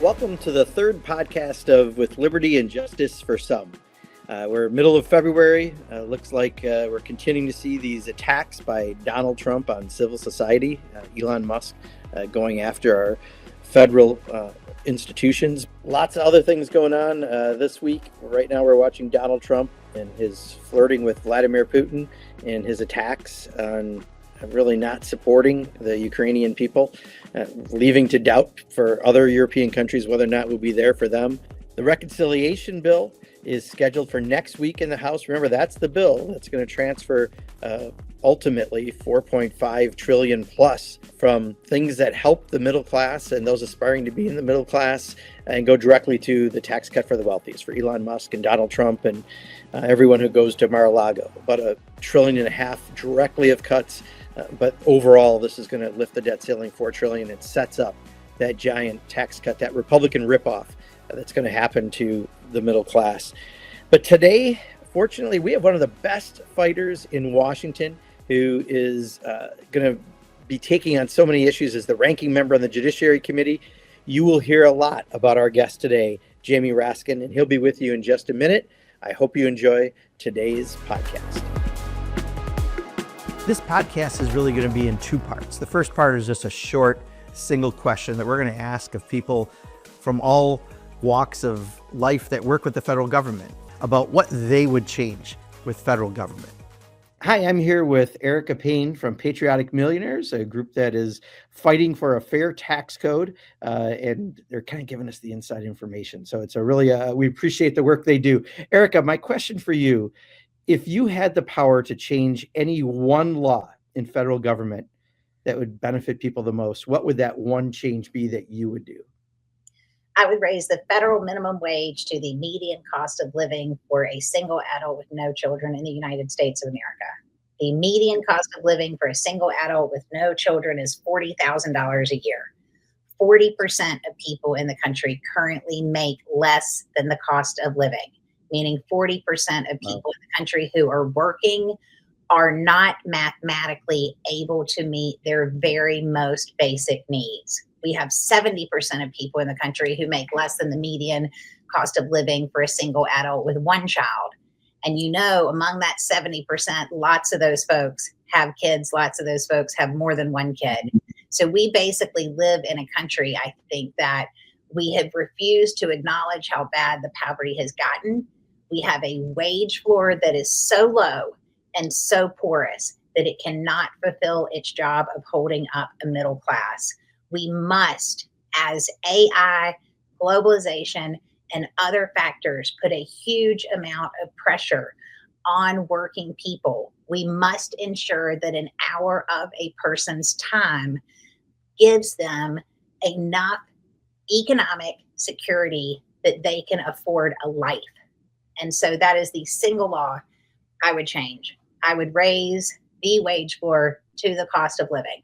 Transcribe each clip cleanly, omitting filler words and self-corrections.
Welcome to the third podcast of With Liberty and Justice for Some. We're middle of February. Looks like we're continuing to see these attacks by Donald Trump on civil society, Elon Musk going after our federal institutions. Lots of other things going on this week. Right now we're watching Donald Trump and his flirting with Vladimir Putin and his attacks on really not supporting the Ukrainian people, leaving to doubt for other European countries whether or not we'll be there for them. The reconciliation bill is scheduled for next week in the House. Remember, that's the bill that's going to transfer ultimately $4.5 trillion plus from things that help the middle class and those aspiring to be in the middle class and go directly to the tax cut for the wealthiest, for Elon Musk and Donald Trump and everyone who goes to Mar-a-Lago. About $1.5 trillion directly of cuts. But overall, this is going to lift the debt ceiling $4 trillion. It sets up that giant tax cut, that Republican ripoff that's going to happen to the middle class. But today, fortunately, we have one of the best fighters in Washington who is going to be taking on so many issues as the ranking member on the Judiciary Committee. You will hear a lot about our guest today, Jamie Raskin, and he'll be with you in just a minute. I hope you enjoy today's podcast. This podcast is really going to be in two parts. The first part is just a short, single question that we're going to ask of people from all walks of life that work with the federal government about what they would change with federal government. Hi, I'm here with Erica Payne from Patriotic Millionaires, a group that is fighting for a fair tax code, and they're kind of giving us the inside information. So it's a really, we appreciate the work they do. Erica, my question for you: if you had the power to change any one law in federal government that would benefit people the most, what would that one change be that you would do? I would raise the federal minimum wage to the median cost of living for a single adult with no children in the United States of America. The median cost of living for a single adult with no children is $40,000 a year. 40% of people in the country currently make less than the cost of living, meaning 40% of people in the country who are working are not mathematically able to meet their very most basic needs. We have 70% of people in the country who make less than the median cost of living for a single adult with one child. And you know, among that 70%, lots of those folks have kids. Lots of those folks have more than one kid. So we basically live in a country, I think, that we have refused to acknowledge how bad the poverty has gotten. We have a wage floor that is so low and so porous that it cannot fulfill its job of holding up a middle class. We must, as AI, globalization, and other factors put a huge amount of pressure on working people, we must ensure that an hour of a person's time gives them enough economic security that they can afford a life. And so that is the single law I would change. I would raise the wage floor to the cost of living.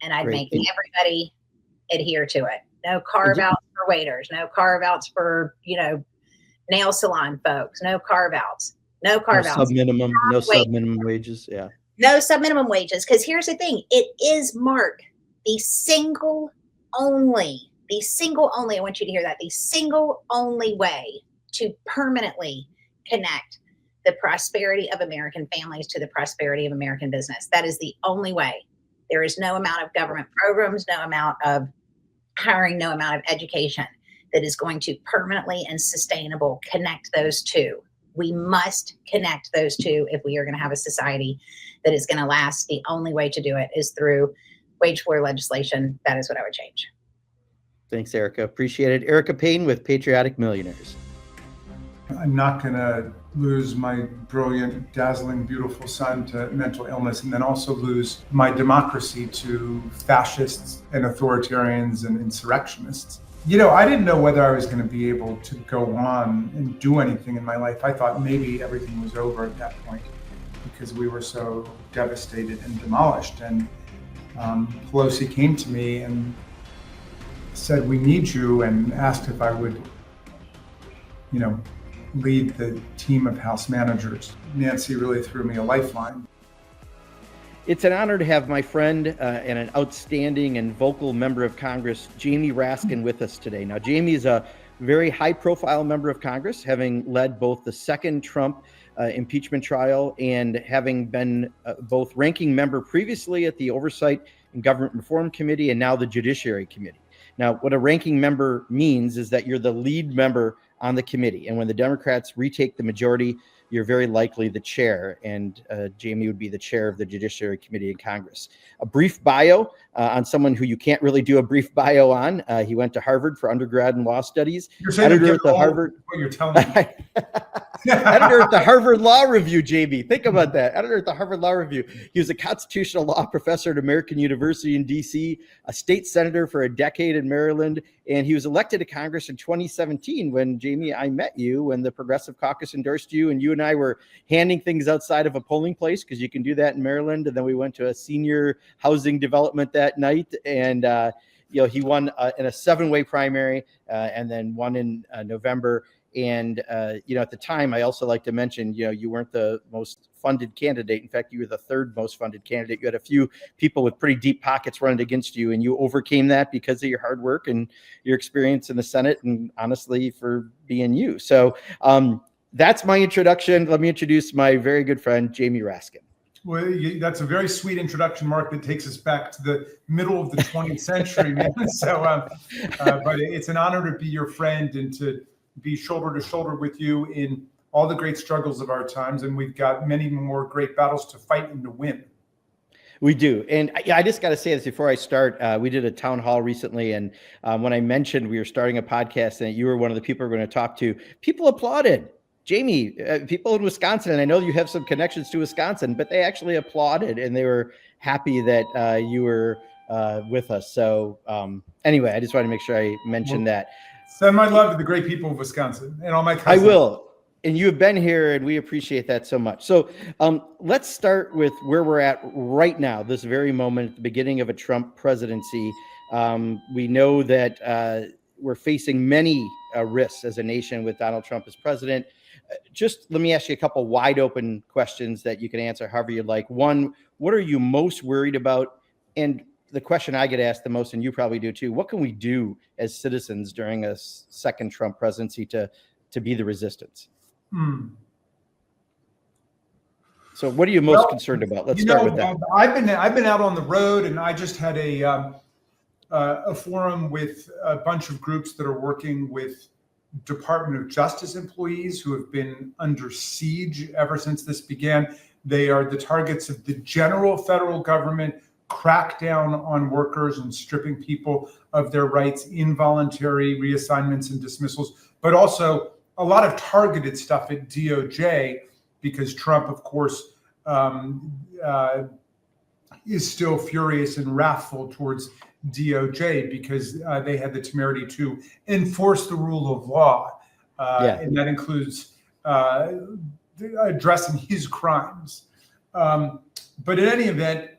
And I'd make everybody adhere to it. No carve-outs for waiters, no carve-outs for, nail salon folks, no carve-outs. No sub-minimum wages, yeah. No sub-minimum wages, because here's the thing. It is, Mark, the single only, I want you to hear that, the single only way to permanently connect the prosperity of American families to the prosperity of American business. That is the only way. There is no amount of government programs, no amount of hiring, no amount of education that is going to permanently and sustainable connect those two. We must connect those two if we are going to have a society that is going to last. The only way to do it is through wage floor legislation. That is what I would change. Thanks, Erica. Appreciate it. Erica Payne with Patriotic Millionaires. I'm not going to lose my brilliant, dazzling, beautiful son to mental illness and then also lose my democracy to fascists and authoritarians and insurrectionists. I didn't know whether I was going to be able to go on and do anything in my life. I thought maybe everything was over at that point because we were so devastated and demolished. And Pelosi came to me and said, "We need you," and asked if I would, lead the team of House managers. Nancy really threw me a lifeline. It's an honor to have my friend and an outstanding and vocal member of Congress, Jamie Raskin, with us today. Now, Jamie is a very high-profile member of Congress, having led both the second Trump impeachment trial and having been both ranking member previously at the Oversight and Government Reform Committee and now the Judiciary Committee. Now, what a ranking member means is that you're the lead member on the committee. And when the Democrats retake the majority, you're very likely the chair. And Jamie would be the chair of the Judiciary Committee in Congress. A brief bio on someone who you can't really do a brief bio on. He went to Harvard for undergrad and law studies. You're saying editor at the Harvard. What you're telling me. Editor at the Harvard Law Review, JB. Think about that. Editor at the Harvard Law Review. He was a constitutional law professor at American University in D.C., a state senator for a decade in Maryland, and he was elected to Congress in 2017 when, Jamie, I met you when the Progressive Caucus endorsed you, and you and I were handing things outside of a polling place because you can do that in Maryland. And then we went to a senior housing development that night, and he won in a 7-way primary and then won in November. And, at the time, I also like to mention, you weren't the most funded candidate. In fact, you were the third most funded candidate. You had a few people with pretty deep pockets running against you, and you overcame that because of your hard work and your experience in the Senate and honestly for being you. So that's my introduction. Let me introduce my very good friend, Jamie Raskin. Well, that's a very sweet introduction, Mark, that takes us back to the middle of the 20th century, man. So, but it's an honor to be your friend and to be shoulder to shoulder with you in all the great struggles of our times. And we've got many more great battles to fight and to win. We do. And I just got to say this before I start. We did a town hall recently. And when I mentioned we were starting a podcast and you were one of the people we're going to talk to, people applauded. Jamie, people in Wisconsin, and I know you have some connections to Wisconsin, but they actually applauded and they were happy that you were with us. So anyway, I just wanted to make sure I mentioned that. Send my love to the great people of Wisconsin and all my cousins. I will. And you have been here, and we appreciate that so much. So let's start with where we're at right now, this very moment at the beginning of a Trump presidency. We know that we're facing many risks as a nation with Donald Trump as president. Just let me ask you a couple wide open questions that you can answer however you'd like. One, what are you most worried about? And the question I get asked the most, and you probably do too, what can we do as citizens during a second Trump presidency to be the resistance? So what are you most concerned about? Let's start with that. I've been out on the road, and I just had a forum with a bunch of groups that are working with Department of Justice employees who have been under siege ever since this began. They are the targets of the general federal government crackdown on workers and stripping people of their rights, involuntary reassignments and dismissals, but also a lot of targeted stuff at DOJ, because Trump, of course, is still furious and wrathful towards DOJ because they had the temerity to enforce the rule of law. And that includes addressing his crimes. But in any event,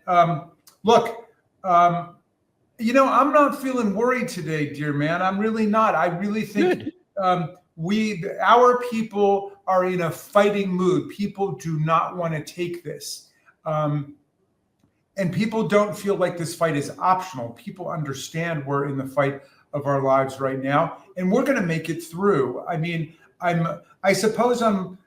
look, I'm not feeling worried today, dear man. I'm really not. I really think our people are in a fighting mood. People do not want to take this. And people don't feel like this fight is optional. People understand we're in the fight of our lives right now, and we're going to make it through. I mean, I suppose I'm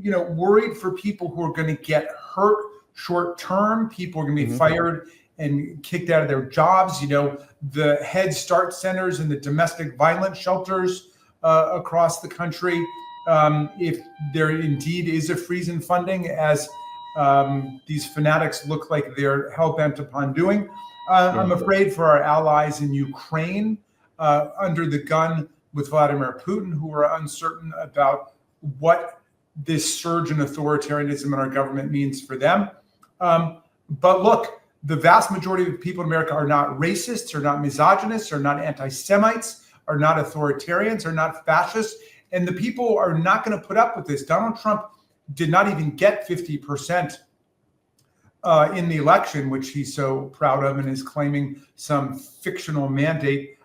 worried for people who are going to get hurt short term. People are going to be fired and kicked out of their jobs. The Head Start centers and the domestic violence shelters across the country. If there indeed is a freeze in funding, as these fanatics look like they're hell-bent upon doing. I'm afraid for our allies in Ukraine under the gun with Vladimir Putin, who are uncertain about what this surge in authoritarianism in our government means for them. But look, the vast majority of people in America are not racists, are not misogynists, are not anti-Semites, are not authoritarians, are not fascists. And the people are not going to put up with this. Donald Trump did not even get 50% in the election, which he's so proud of and is claiming some fictional mandate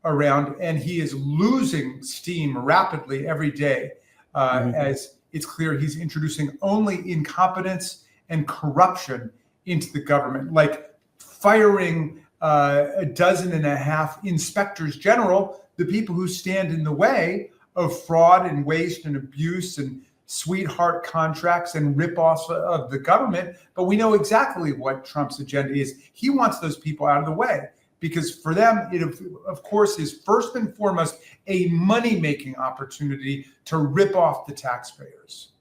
around. And he is losing steam rapidly every day as it's clear he's introducing only incompetence and corruption into the government, like firing a dozen and a half inspectors general, the people who stand in the way of fraud and waste and abuse and sweetheart contracts and rip-offs of the government. But we know exactly what Trump's agenda is. He wants those people out of the way because for them, it of course is first and foremost a money-making opportunity to rip off the taxpayers.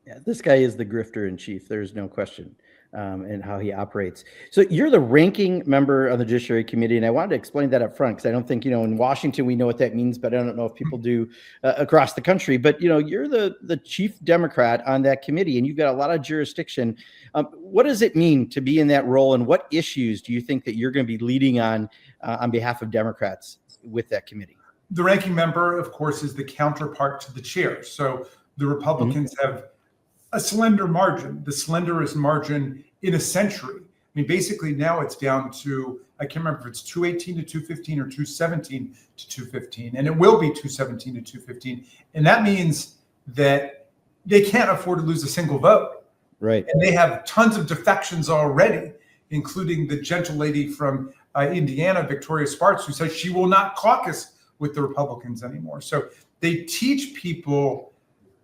Yeah, this guy is the grifter in chief. There's no question. And how he operates. So you're the ranking member of the Judiciary Committee, and I wanted to explain that up front because I don't think, in Washington we know what that means, but I don't know if people do across the country. But, you're the chief Democrat on that committee, and you've got a lot of jurisdiction. What does it mean to be in that role, and what issues do you think that you're going to be leading on behalf of Democrats with that committee? The ranking member, of course, is the counterpart to the chair. So the Republicans have a slender margin, the slenderest margin in a century. I mean, basically now it's down to, I can't remember if it's 218 to 215 or 217 to 215, and it will be 217 to 215. And that means that they can't afford to lose a single vote. Right. And they have tons of defections already, including the gentle lady from Indiana, Victoria Sparks, who says she will not caucus with the Republicans anymore. So they teach people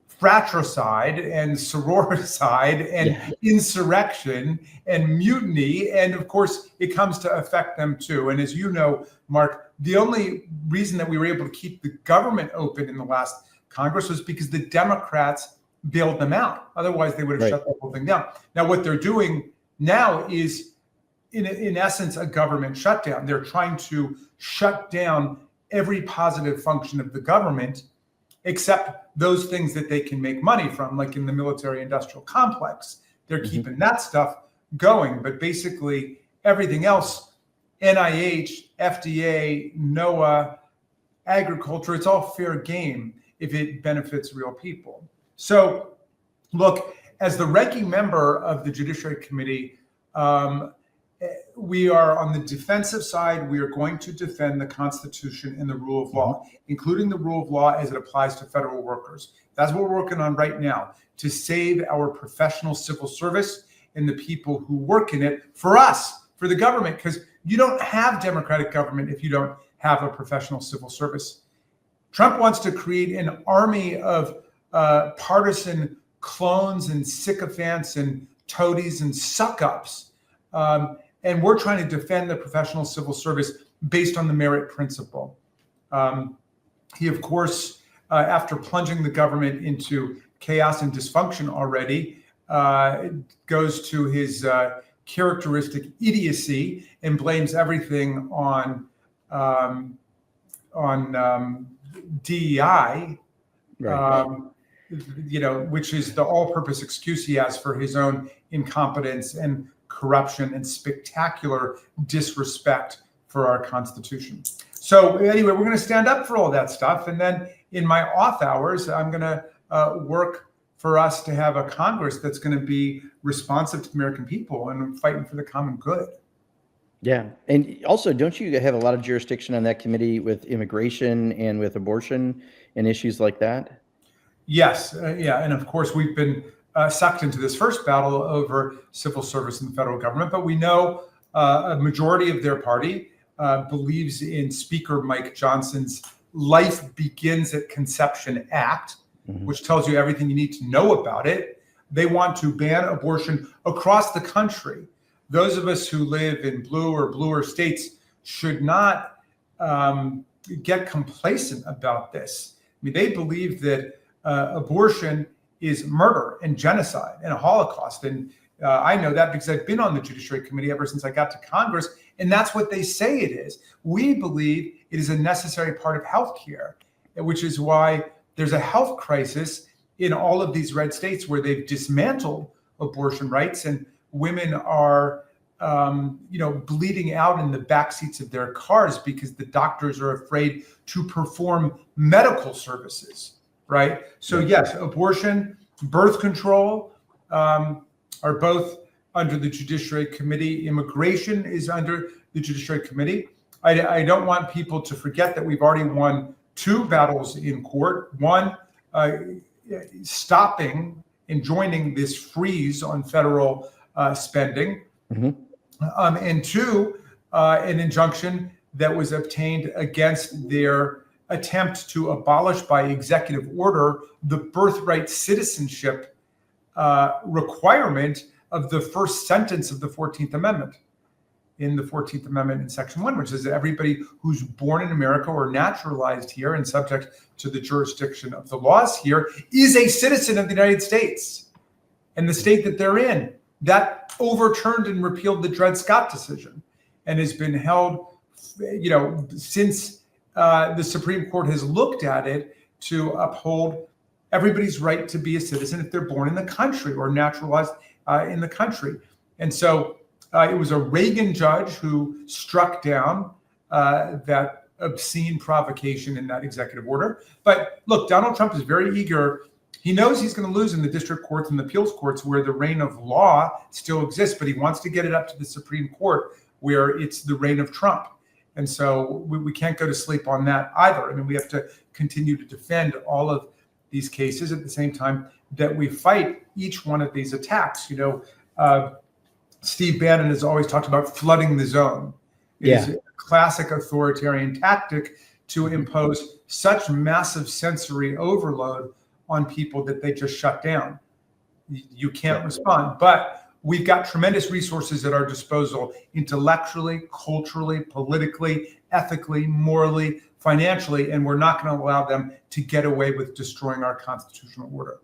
fratricide and sororicide and insurrection and mutiny. And of course, it comes to affect them too. And as you know, Mark, the only reason that we were able to keep the government open in the last Congress was because the Democrats bailed them out. Otherwise, they would have shut the whole thing down. Now, what they're doing now is, in essence, a government shutdown. They're trying to shut down every positive function of the government, except those things that they can make money from, like in the military industrial complex. They're keeping that stuff going, but basically everything else, NIH, FDA, NOAA, agriculture, it's all fair game if it benefits real people. So look, as the ranking member of the Judiciary Committee, we are on the defensive side. We are going to defend the Constitution and the rule of law, including the rule of law as it applies to federal workers. That's what we're working on right now, to save our professional civil service and the people who work in it for us, for the government, because you don't have democratic government if you don't have a professional civil service. Trump wants to create an army of partisan clones and sycophants and toadies and suck-ups. And we're trying to defend the professional civil service based on the merit principle. He, of course, after plunging the government into chaos and dysfunction already, goes to his characteristic idiocy and blames everything on DEI, which is the all-purpose excuse he has for his own incompetence and corruption and spectacular disrespect for our Constitution. So anyway, we're going to stand up for all that stuff. And then in my off hours, I'm going to work for us to have a Congress that's going to be responsive to the American people and fighting for the common good. Yeah. And also, don't you have a lot of jurisdiction on that committee with immigration and with abortion and issues like that? Yes. And of course, we've been sucked into this first battle over civil service in the federal government, but we know a majority of their party believes in Speaker Mike Johnson's Life Begins at Conception Act, which tells you everything you need to know about it. They want to ban abortion across the country. Those of us who live in blue or bluer states should not get complacent about this. I mean, they believe that abortion is murder and genocide and a Holocaust. And I know that because I've been on the Judiciary Committee ever since I got to Congress, and that's what they say it is. We believe it is a necessary part of healthcare, which is why there's a health crisis in all of these red states where they've dismantled abortion rights, and women are bleeding out in the back seats of their cars because the doctors are afraid to perform medical services. Right. So, yes, abortion, birth control are both under the Judiciary Committee. Immigration is under the Judiciary Committee. I don't want people to forget that we've already won 2 battles in court. One, stopping and joining this freeze on federal spending. And two, an injunction that was obtained against their attempt to abolish by executive order the birthright citizenship requirement of the first sentence of the 14th Amendment. In the 14th Amendment in Section 1, which says that everybody who's born in America or naturalized here and subject to the jurisdiction of the laws here is a citizen of the United States and the state that they're in. That overturned and repealed the Dred Scott decision and has been held, since the Supreme Court has looked at it to uphold everybody's right to be a citizen if they're born in the country or naturalized in the country. And so it was a Reagan judge who struck down that obscene provocation in that executive order. But look, Donald Trump is very eager. He knows he's going to lose in the district courts and the appeals courts where the reign of law still exists, but he wants to get it up to the Supreme Court where it's the reign of Trump. And so we can't go to sleep on that either. I mean, we have to continue to defend all of these cases at the same time that we fight each one of these attacks. Steve Bannon has always talked about flooding the zone. It's a classic authoritarian tactic to impose such massive sensory overload on people that they just shut down. You can't respond. But we've got tremendous resources at our disposal, intellectually, culturally, politically, ethically, morally, financially, and we're not going to allow them to get away with destroying our constitutional order.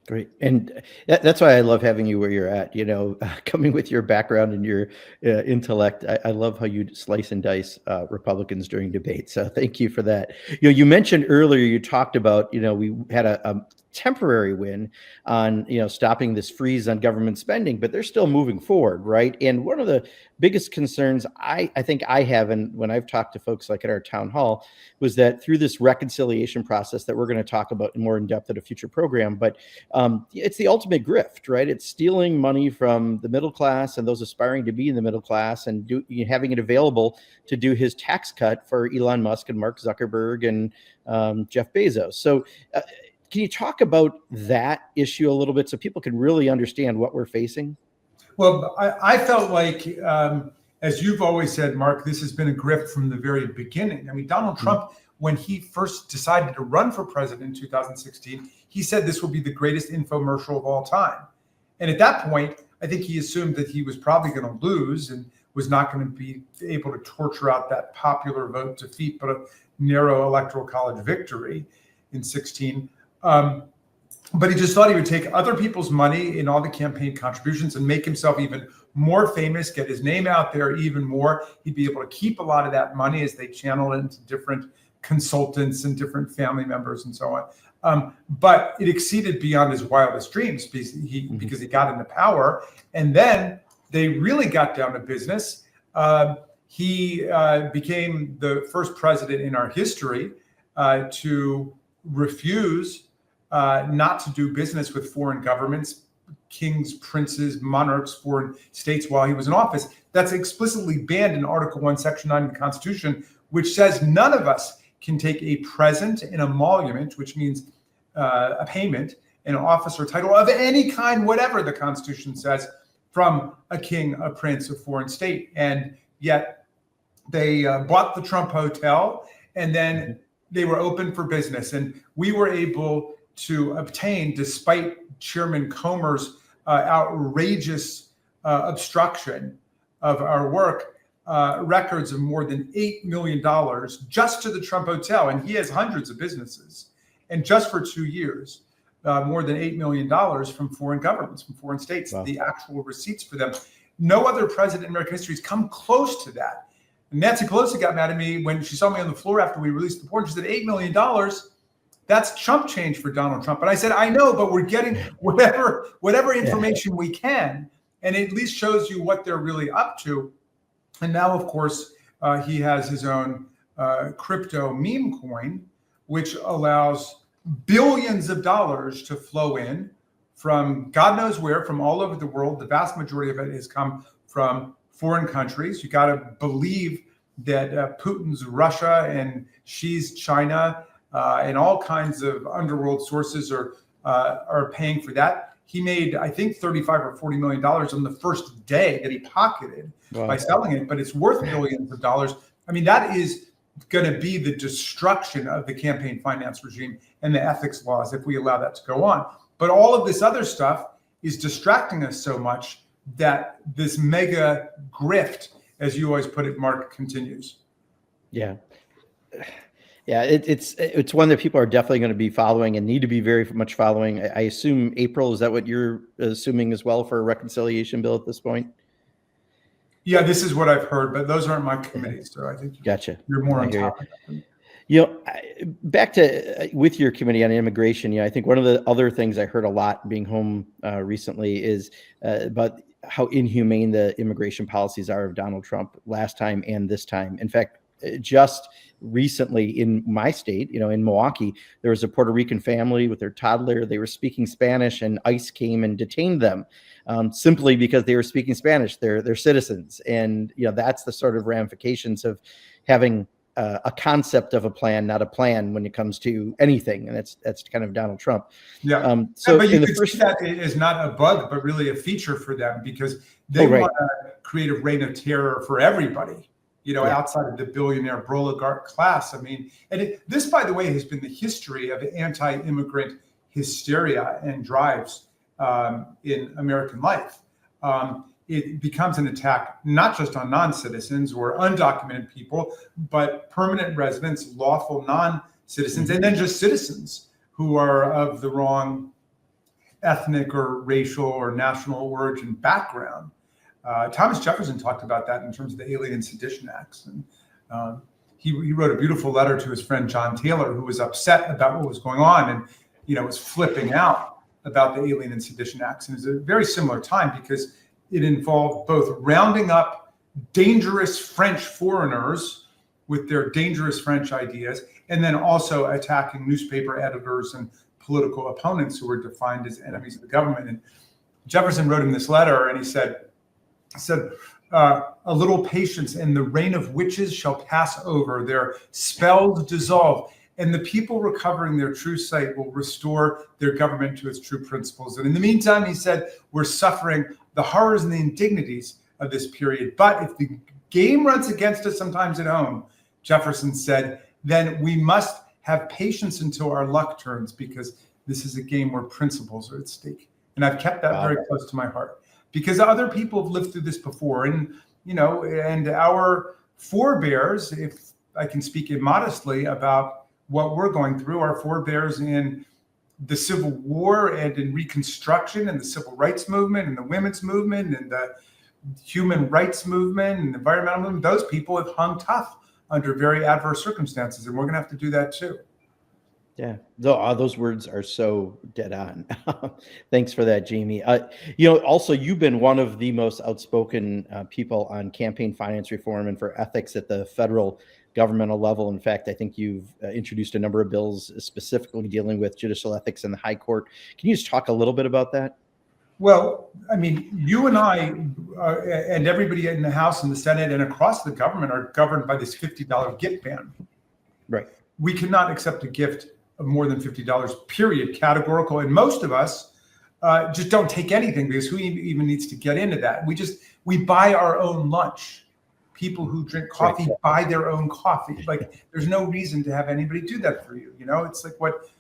Great. And that's why I love having you where you're at, coming with your background and your intellect. I love how you slice and dice Republicans during debate. So thank you for that. You mentioned earlier, you talked about, we had a temporary win on, stopping this freeze on government spending, but they're still moving forward, right? And one of the biggest concerns I think I have, and when I've talked to folks like at our town hall, was that through this reconciliation process that we're going to talk about more in depth at a future program, but it's the ultimate grift, right? It's stealing money from the middle class and those aspiring to be in the middle class and having it available to do his tax cut for Elon Musk and Mark Zuckerberg and Jeff Bezos. So can you talk about that issue a little bit so people can really understand what we're facing? Well, I felt like, as you've always said, Mark, this has been a grift from the very beginning. I mean, Donald Trump, when he first decided to run for president in 2016, he said this will be the greatest infomercial of all time. And at that point, I think he assumed that he was probably going to lose and was not going to be able to torture out that popular vote defeat, but a narrow electoral college victory in 16. But he just thought he would take other people's money in all the campaign contributions and make himself even more famous, get his name out there even more. He'd be able to keep a lot of that money as they channel it into different consultants and different family members and so on. But it exceeded beyond his wildest dreams because he got into power. And then they really got down to business. He became the first president in our history to refuse not to do business with foreign governments, kings, princes, monarchs, foreign states while he was in office. That's explicitly banned in Article 1, Section 9 of the Constitution, which says none of us can take a present, an emolument, which means a payment, an office or title of any kind, whatever the Constitution says, from a king, a prince, a foreign state. And yet they bought the Trump Hotel and then they were open for business. And we were able to obtain, despite Chairman Comer's outrageous obstruction of our work, records of more than $8 million just to the Trump Hotel. And he has hundreds of businesses. And just for 2 years, more than $8 million from foreign governments, from foreign states, the actual receipts for them. No other president in American history has come close to that. And Nancy Pelosi got mad at me when she saw me on the floor after we released the report. She said, $8 million, that's chump change for Donald Trump. And I said, I know, but we're getting whatever information we can. And it at least shows you what they're really up to. And now, of course, he has his own crypto meme coin, which allows billions of dollars to flow in from God knows where, from all over the world. The vast majority of it has come from foreign countries. You got to believe that Putin's Russia and Xi's China and all kinds of underworld sources are paying for that. he made, I think, $35 or $40 million on the first day that he pocketed by selling it, but it's worth billions of dollars. I mean, that is going to be the destruction of the campaign finance regime and the ethics laws if we allow that to go on. But all of this other stuff is distracting us so much that this mega grift, as you always put it, Mark, continues. Yeah. Yeah, it's one that people are definitely going to be following and need to be very much following. I assume April, is that what you're assuming as well for a reconciliation bill at this point? Yeah, this is what I've heard, but those aren't my committees, so I think you're more on top of them. You know, back to with your committee on immigration, I think one of the other things I heard a lot being home recently is about how inhumane the immigration policies are of Donald Trump last time and this time. In fact, just recently in my state, in Milwaukee, there was a Puerto Rican family with their toddler. They were speaking Spanish, and ICE came and detained them simply because they were speaking Spanish. They're citizens, and that's the sort of ramifications of having a concept of a plan, not a plan, when it comes to anything, and that's kind of Donald Trump. Yeah. So, but you could see that is not a bug, but really a feature for them, because they want to create a reign of terror for everybody. Outside of the billionaire oligarch class. I mean, and this, by the way, has been the history of anti-immigrant hysteria and drives in American life. It becomes an attack not just on non-citizens or undocumented people, but permanent residents, lawful non-citizens, and then just citizens who are of the wrong ethnic or racial or national origin background. Thomas Jefferson talked about that in terms of the Alien and Sedition Acts. And he wrote a beautiful letter to his friend John Taylor, who was upset about what was going on and, was flipping out about the Alien and Sedition Acts. And it was a very similar time because it involved both rounding up dangerous French foreigners with their dangerous French ideas, and then also attacking newspaper editors and political opponents who were defined as enemies of the government. And Jefferson wrote him this letter, and he said, a little patience and the reign of witches shall pass over, their spells dissolve, and the people recovering their true sight will restore their government to its true principles. And in the meantime, he said, we're suffering the horrors and the indignities of this period. But if the game runs against us sometimes at home, Jefferson said, then we must have patience until our luck turns, because this is a game where principles are at stake. And I've kept that very close to my heart, because other people have lived through this before. And, and our forebears, if I can speak immodestly about what we're going through, our forebears in the Civil War and in Reconstruction and the Civil Rights Movement and the women's movement and the human rights movement and the environmental movement, those people have hung tough under very adverse circumstances. And we're going to have to do that too. Yeah, those words are so dead on. Thanks for that, Jamie. Also, you've been one of the most outspoken people on campaign finance reform and for ethics at the federal governmental level. In fact, I think you've introduced a number of bills specifically dealing with judicial ethics in the high court. Can you just talk a little bit about that? Well, I mean, you and I and everybody in the House and the Senate and across the government are governed by this $50 gift ban. Right. We cannot accept a gift of more than $50, period, categorical. And most of us just don't take anything, because who even needs to get into that? We buy our own lunch. People who drink coffee buy their own coffee. Like, there's no reason to have anybody do that for you. It's like what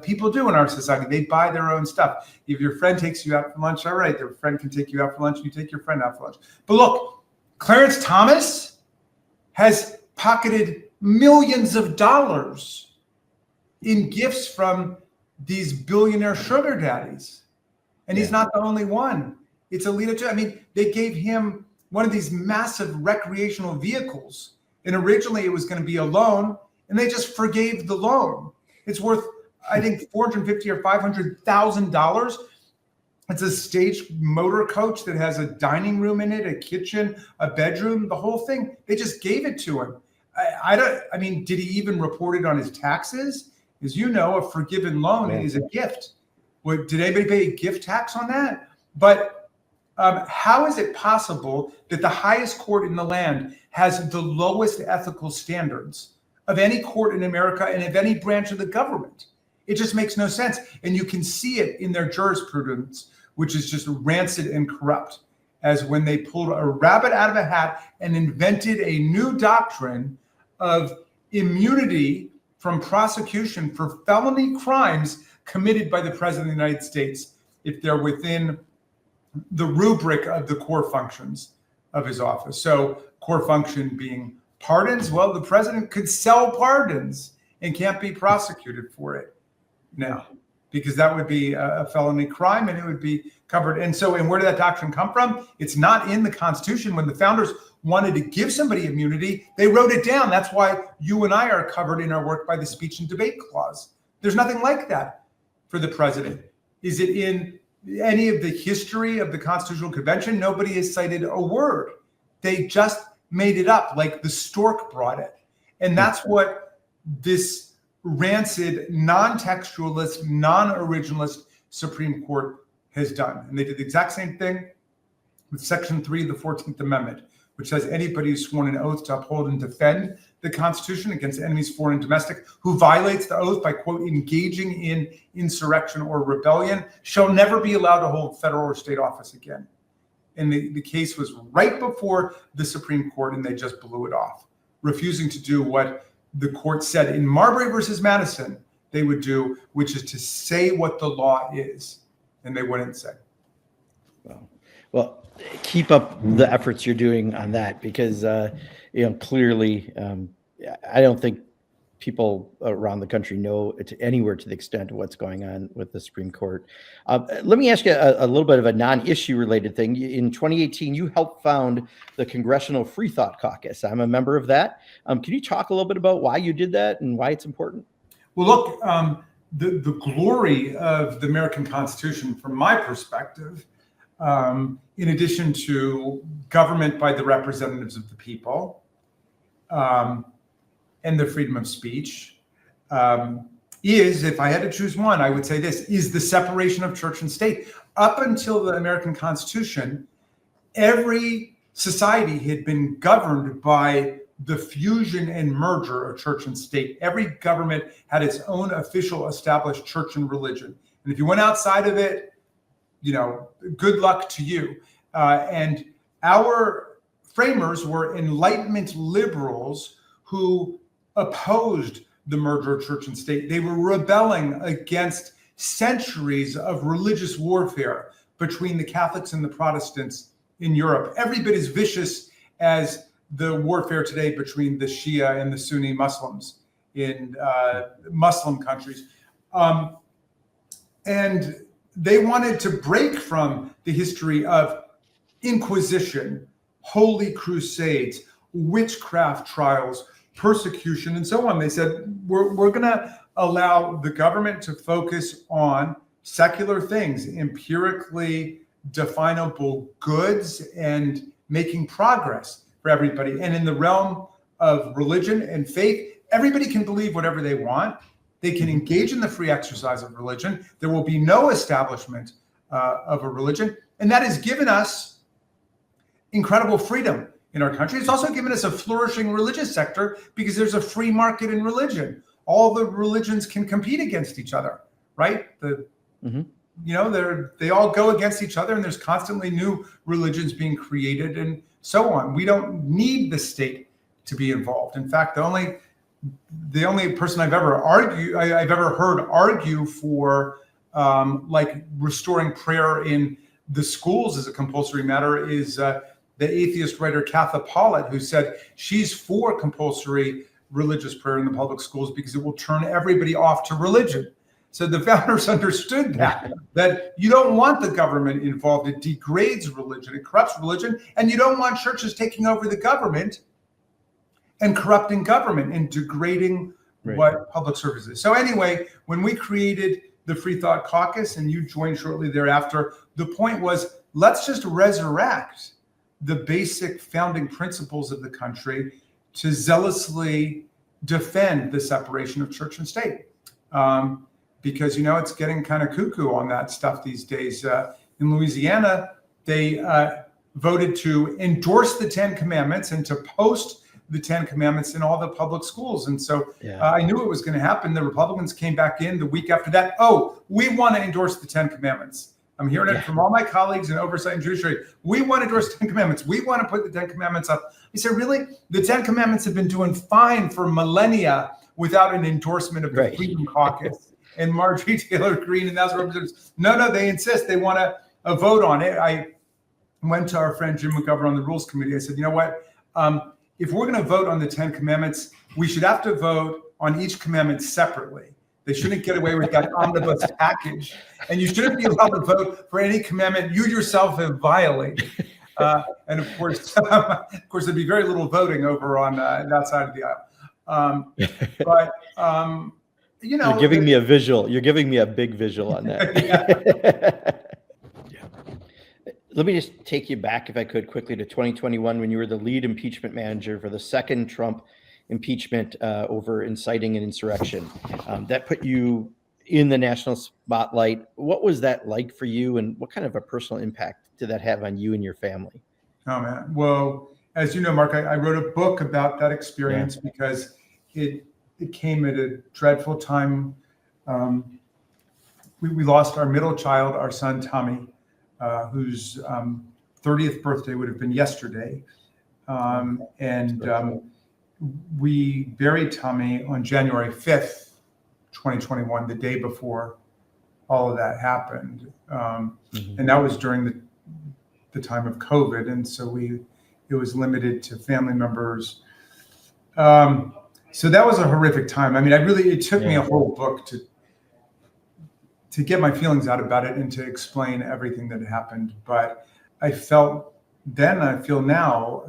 people do in our society. They buy their own stuff. If your friend takes you out for lunch, all right, their friend can take you out for lunch, and you take your friend out for lunch. But look, Clarence Thomas has pocketed millions of dollars in gifts from these billionaire sugar daddies. And he's not the only one. It's Alito too. I mean, they gave him one of these massive recreational vehicles. And originally it was going to be a loan, and they just forgave the loan. It's worth, I think, $450,000 or $500,000. It's a staged motor coach that has a dining room in it, a kitchen, a bedroom, the whole thing. They just gave it to him. I mean, did he even report it on his taxes? As you know, a forgiven loan is a gift. Did anybody pay a gift tax on that? But how is it possible that the highest court in the land has the lowest ethical standards of any court in America and of any branch of the government? It just makes no sense. And you can see it in their jurisprudence, which is just rancid and corrupt, as when they pulled a rabbit out of a hat and invented a new doctrine of immunity from prosecution for felony crimes committed by the President of the United States if they're within the rubric of the core functions of his office. So core function being pardons. Well, the president could sell pardons and can't be prosecuted for it now, because that would be a felony crime and it would be covered. And where did that doctrine come from? It's not in the Constitution. When the founders wanted to give somebody immunity, they wrote it down. That's why you and I are covered in our work by the speech and debate clause. There's nothing like that for the president. Is it in any of the history of the Constitutional Convention? Nobody has cited a word. They just made it up, like the stork brought it. And that's what this rancid, non-textualist, non-originalist Supreme Court has done. And they did the exact same thing with Section 3 of the 14th Amendment, which says anybody who's sworn an oath to uphold and defend the Constitution against enemies, foreign and domestic, who violates the oath by, quote, engaging in insurrection or rebellion, shall never be allowed to hold federal or state office again. And the case was right before the Supreme Court, and they just blew it off, refusing to do what the court said in Marbury versus Madison they would do, which is to say what the law is, and they wouldn't say. Well, keep up the efforts you're doing on that, because clearly, I don't think people around the country know anywhere to the extent of what's going on with the Supreme Court. Let me ask you a little bit of a non-issue related thing. In 2018, you helped found the Congressional Free Thought Caucus. I'm a member of that. Can you talk a little bit about why you did that and why it's important? Well, look, the glory of the American Constitution, from my perspective, in addition to government by the representatives of the people, and the freedom of speech, is, if I had to choose one, I would say this, is the separation of church and state. Up until the American Constitution, every society had been governed by the fusion and merger of church and state. Every government had its own official established church and religion. And if you went outside of it, good luck to you. And our framers were Enlightenment liberals who opposed the merger of church and state. They were rebelling against centuries of religious warfare between the Catholics and the Protestants in Europe, every bit as vicious as the warfare today between the Shia and the Sunni Muslims in Muslim countries. And they wanted to break from the history of Inquisition, holy crusades, witchcraft trials, persecution, and so on. They said, we're going to allow the government to focus on secular things, empirically definable goods, and making progress for everybody. And in the realm of religion and faith, everybody can believe whatever they want. They can engage in the free exercise of religion. There will be no establishment of a religion. And that has given us incredible freedom in our country. It's also given us a flourishing religious sector because there's a free market in religion. All the religions can compete against each other, right? They all go against each other, and there's constantly new religions being created and so on. We don't need the state to be involved. In fact, the only person I've ever heard argue for like restoring prayer in the schools as a compulsory matter is the atheist writer Katha Pollitt, who said she's for compulsory religious prayer in the public schools because it will turn everybody off to religion. So the founders understood that you don't want the government involved. It degrades religion, it corrupts religion, and you don't want churches taking over the government and corrupting government and degrading what public service is. So anyway, when we created the Free Thought Caucus and you joined shortly thereafter, the point was, let's just resurrect the basic founding principles of the country to zealously defend the separation of church and state. Because, it's getting kind of cuckoo on that stuff these days. In Louisiana, they voted to endorse the 10 Commandments and to post the Ten Commandments in all the public schools. And so Yeah. I knew it was going to happen. The Republicans came back in the week after that. Oh, we want to endorse the Ten Commandments. I'm hearing it from all my colleagues in oversight and judiciary. We want to endorse the Ten Commandments. We want to put the Ten Commandments up. I said, really? The Ten Commandments have been doing fine for millennia without an endorsement of the Freedom Caucus and Marjorie Taylor Greene and those representatives. No, they insist. They want a vote on it. I went to our friend Jim McGovern on the Rules Committee. I said, you know what? If we're going to vote on the Ten Commandments, we should have to vote on each commandment separately. They shouldn't get away with that omnibus package. And you shouldn't be allowed to vote for any commandment you yourself have violated. And of course, there'd be very little voting over on that side of the aisle. You know, you're giving me a visual. You're giving me a big visual on that. Let me just take you back, if I could, quickly to 2021 when you were the lead impeachment manager for the second Trump impeachment over inciting an insurrection. That put you in the national spotlight. What was that like for you, and what kind of a personal impact did that have on you and your family? Oh, man. Well, as you know, Mark, I wrote a book about that experience because it came at a dreadful time. We lost our middle child, our son, Tommy, whose 30th birthday would have been yesterday. We buried Tommy on January 5th, 2021, the day before all of that happened. And that was during the time of COVID. And so it was limited to family members. So that was a horrific time. I mean, it took me a whole book to get my feelings out about it and to explain everything that had happened. But I felt then, I feel now,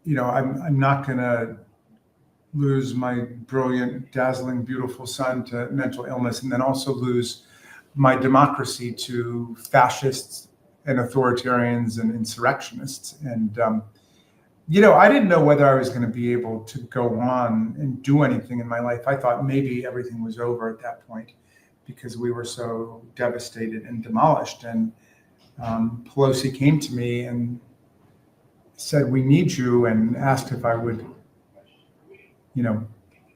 I'm not going to lose my brilliant, dazzling, beautiful son to mental illness, and then also lose my democracy to fascists and authoritarians and insurrectionists. And, I didn't know whether I was going to be able to go on and do anything in my life. I thought maybe everything was over at that point because we were so devastated and demolished. And Pelosi came to me and said, we need you, and asked if I would,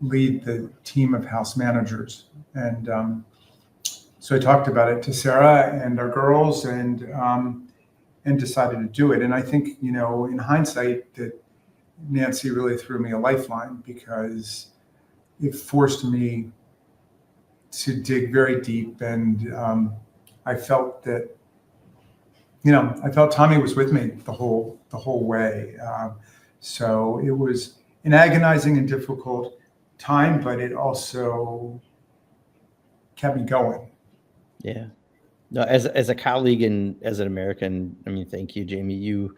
lead the team of House managers. And so I talked about it to Sarah and our girls and decided to do it. And I think, in hindsight, that Nancy really threw me a lifeline because it forced me to dig very deep. And I felt that, I felt Tommy was with me the whole way. So it was an agonizing and difficult time, but it also kept me going. Yeah. No, as a colleague and as an American, thank you, Jamie. You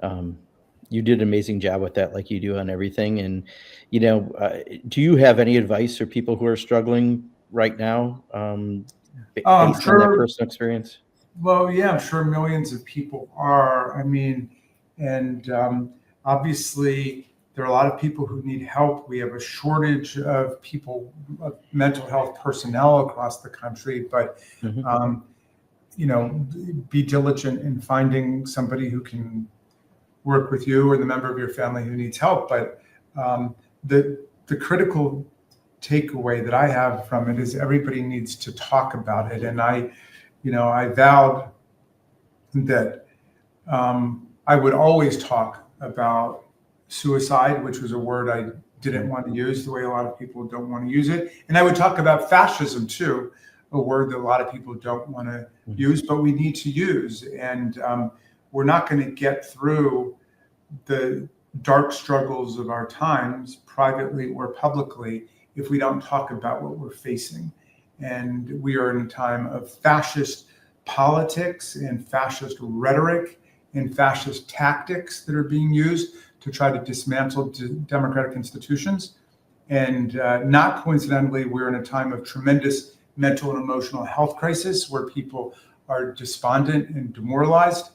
did an amazing job with that, like you do on everything. And, do you have any advice for people who are struggling right now, based on that personal experience? Well, yeah, I'm sure millions of people are. Obviously, there are a lot of people who need help. We have a shortage of people, of mental health personnel across the country, but be diligent in finding somebody who can work with you or the member of your family who needs help. But the critical takeaway that I have from it is everybody needs to talk about it. And I vowed that I would always talk about suicide, which was a word I didn't want to use the way a lot of people don't want to use it. And I would talk about fascism too, a word that a lot of people don't want to use, but we need to use. And we're not going to get through the dark struggles of our times, privately or publicly, if we don't talk about what we're facing. And we are in a time of fascist politics and fascist rhetoric and fascist tactics that are being used to try to dismantle democratic institutions. And not coincidentally, we're in a time of tremendous mental and emotional health crisis where people are despondent and demoralized.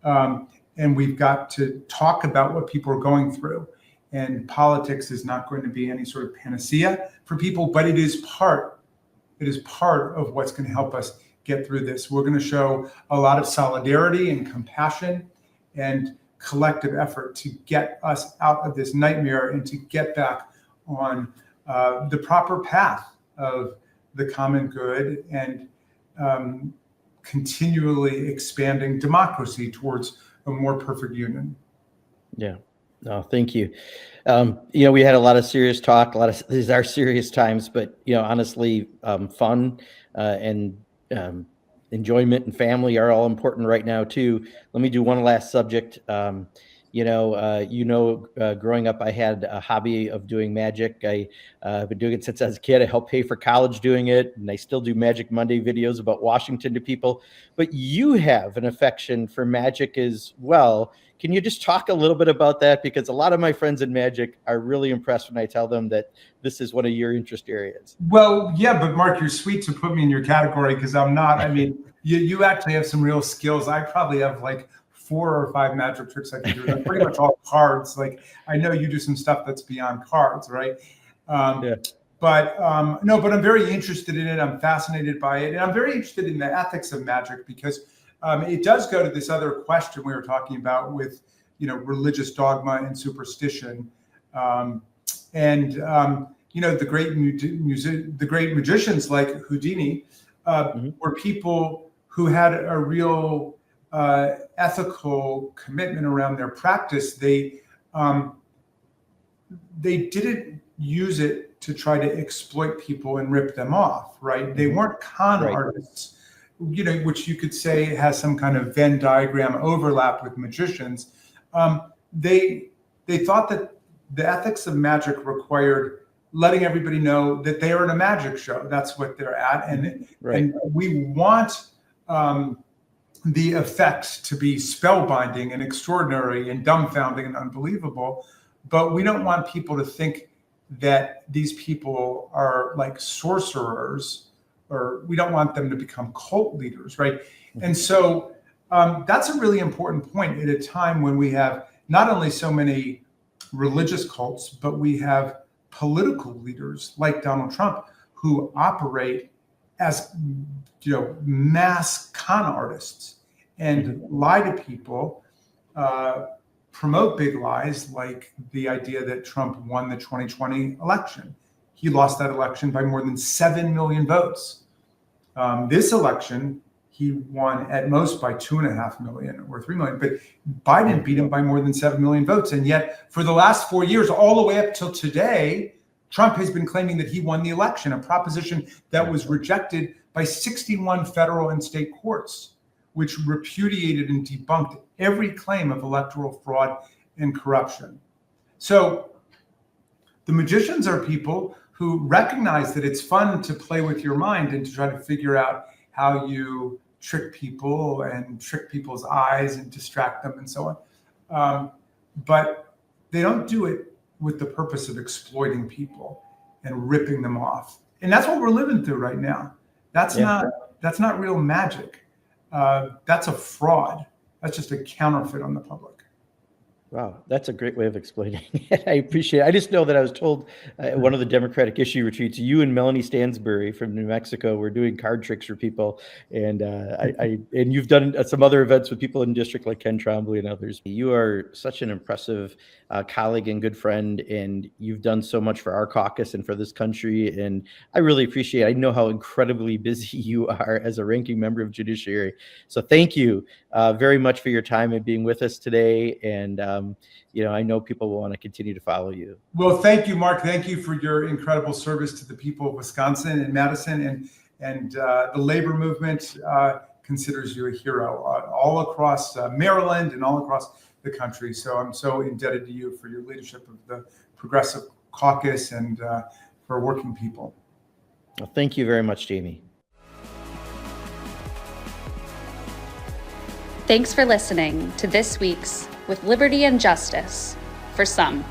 And we've got to talk about what people are going through. And politics is not going to be any sort of panacea for people, but it is part of what's going to help us get through this. We're going to show a lot of solidarity and compassion and collective effort to get us out of this nightmare and to get back on the proper path of the common good and continually expanding democracy towards a more perfect union. Yeah. No, thank you. We had a lot of serious talk, these are serious times, but, honestly, fun and enjoyment and family are all important right now too. Let me do one last subject. Growing up, I had a hobby of doing magic. I've been doing it since I was a kid. I helped pay for college doing it, and I still do Magic Monday videos about Washington to people. But you have an affection for magic as well. Can you just talk a little bit about that? Because a lot of my friends in magic are really impressed when I tell them that this is one of your interest areas. Well, yeah, but Mark, you're sweet to put me in your category because I'm not. I mean, you actually have some real skills. I probably have like 4 or 5 magic tricks I can do. They're pretty much all cards. Like, I know you do some stuff that's beyond cards, right? Yeah. But I'm very interested in it. I'm fascinated by it. And I'm very interested in the ethics of magic because it does go to this other question we were talking about with, religious dogma and superstition. The great magicians like Houdini were people who had a real ethical commitment around their practice. They didn't use it to try to exploit people and rip them off, right? They weren't con artists, which you could say has some kind of Venn diagram overlap with magicians. They thought that the ethics of magic required letting everybody know that they are in a magic show. That's what they're at. And we want the effects to be spellbinding and extraordinary and dumbfounding and unbelievable. But we don't want people to think that these people are like sorcerers, or we don't want them to become cult leaders, right? And so that's a really important point at a time when we have not only so many religious cults, but we have political leaders like Donald Trump who operate as mass con artists and lie to people, promote big lies like the idea that Trump won the 2020 election. He lost that election by more than 7 million votes. This election, he won at most by 2.5 million or 3 million, but Biden beat him by more than 7 million votes. And yet for the last 4 years, all the way up till today, Trump has been claiming that he won the election, a proposition that was rejected by 61 federal and state courts, which repudiated and debunked every claim of electoral fraud and corruption. So the magicians are people who recognize that it's fun to play with your mind and to try to figure out how you trick people and trick people's eyes and distract them and so on. But they don't do it with the purpose of exploiting people and ripping them off. And that's what we're living through right now. That's not real magic. That's a fraud. That's just a counterfeit on the public. Wow, that's a great way of explaining it. I appreciate it. I just know that I was told at one of the Democratic issue retreats, you and Melanie Stansbury from New Mexico were doing card tricks for people, and and you've done some other events with people in district like Ken Trombley and others. You are such an impressive colleague and good friend, and you've done so much for our caucus and for this country, and I really appreciate it. I know how incredibly busy you are as a ranking member of Judiciary, so thank you very much for your time and being with us today, and I know people will want to continue to follow you. Well, thank you, Mark. Thank you for your incredible service to the people of Wisconsin and Madison, and the labor movement considers you a hero all across Maryland and all across the country. So I'm so indebted to you for your leadership of the Progressive Caucus and for working people. Well, thank you very much, Jamie. Thanks for listening to this week's With Liberty and Justice for Some.